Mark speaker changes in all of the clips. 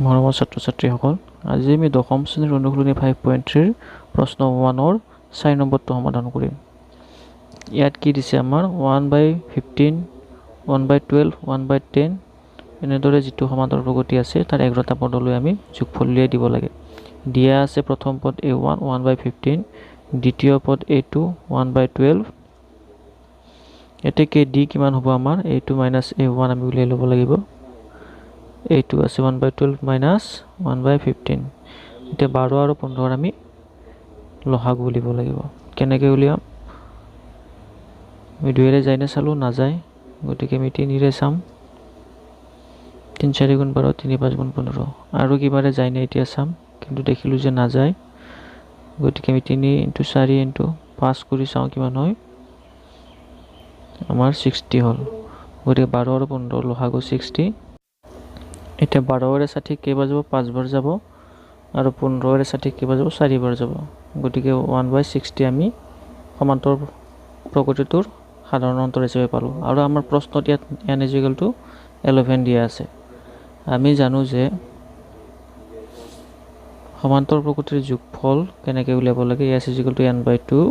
Speaker 1: মৰমৰ ছাত্ৰ-ছাত্ৰীসকল, আজি আমি দশম শ্ৰেণীৰ অনুশীলনী 5.3 প্ৰশ্ন 1ৰ 4 নম্বৰটো সমাধান কৰিম। ইয়াত কি দিছে আমাৰ 1/15, 1/12, 1/10 এনেদৰে যিটো সমান্তৰাল প্ৰগতি আছে তাৰ 11টা পদলৈ আমি যোগফল উলিয়াই দিব লাগে। দিয়া আছে প্ৰথম পদ a1 1/15, দ্বিতীয় পদ a2 1/12। এতেকে d কিমান হ'ব আমাৰ a2 - a1 আমি উলিয়াই ল'ব লাগিব। এইটো আছে 1/12 - 1/15। এতিয়া 12 আৰু 15 আমি লসাগু উলিয়াব লাগিব। কেনেকৈ উলিয়াম? আমি 2ৰে যায়নে চালোঁ, নাযায়, গতিকে আমি 3ৰে চাম। 3 × 4 = 12, 3 × 5 = 15। আৰু কিবাৰে যায়নে এতিয়া চাম, কিন্তু দেখিলোঁ যে নাযায়, গতিকে আমি 3 × 4 × 5 কৰি চাওঁ কিমান হয়। আমাৰ 60 হ'ল। গতিকে 12 আৰু 15 লসাগু 60। এতিয়া 12ৰে 60 কেইবাৰ যাব? 5 বাৰ যাব, আৰু 15ৰে 60 কেইবাৰ যাব? 4 বাৰ যাব। গতিকে 1/60 আমি সমান্তৰাল প্ৰগতিটোৰ সাধাৰণ অন্তৰ হিচাপে পালোঁ। আৰু আমাৰ প্ৰশ্নত ইয়াত n = 11 দিয়া আছে। আমি জানো যে সমান্তৰাল প্ৰগতিৰ যোগফল কেনেকৈ উলিয়াব লাগে। s = n/2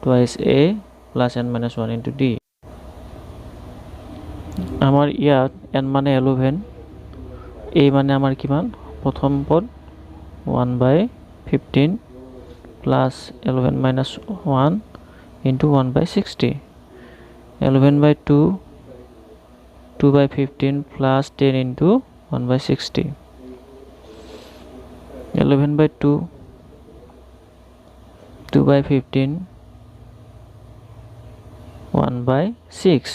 Speaker 1: twice a plus n - 1 into d। আমাৰ ইয়াত n মানে 11, a মানে আমাৰ কিমান? প্ৰথম পদ 1/15 plus 11 - 1 into 1/60। 11/2 2/15 plus 10 into 1/60। 11/2 2/15 1/6।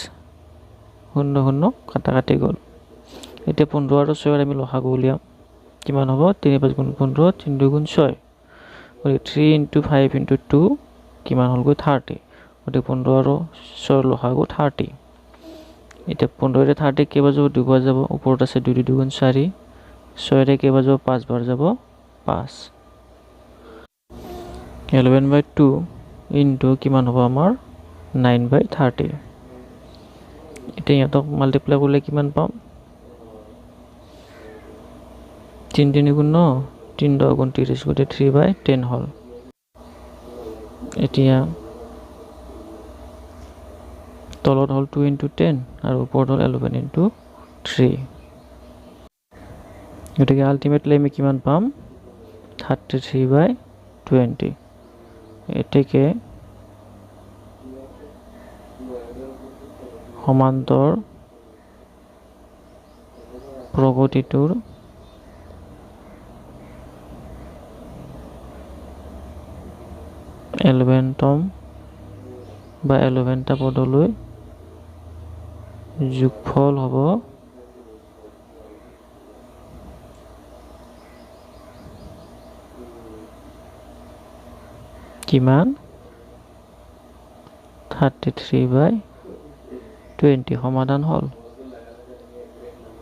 Speaker 1: 0 0 কাটাকাটি গ'ল। এতিয়া 15 আৰু 6 আমি লসাগু উলিয়াম। কিমান হ'ব? 3 × 5 = 15, 3 × 2 = 6। গতিকে 3 × 5 × 2 কিমান হ'লগৈ? 30। গতিকে 15 আৰু 6 লসাগু 30। এতিয়া 15ৰে 30 কেইবাৰ যাব? 2 বাৰ যাব। ওপৰত আছে 2 × 2 = 4। 6ৰে কেইবাৰ যাব? 5 বাৰ যাব। 5। 11/2 into কিমান হ'ব আমাৰ? 9/30। এতিয়া ইহঁতক মাল্টিপ্লাই কৰিলে কিমান পাম? 3 × 3 = 9, 3 × 10 = 30, গতিকে 3/10 হ'ল। এতিয়া তলত হ'ল 2 × 10 আৰু ওপৰত হ'ল 11 × 3। গতিকে আল্টিমেটলি আমি কিমান পাম? 33/20। এতেকে সমান্তৰ প্ৰগতিটোৰ এলেভেনতম বা 11টা পদলৈ যোগফল হ'ব কিমান? 33/20। সমাধান হ'ল।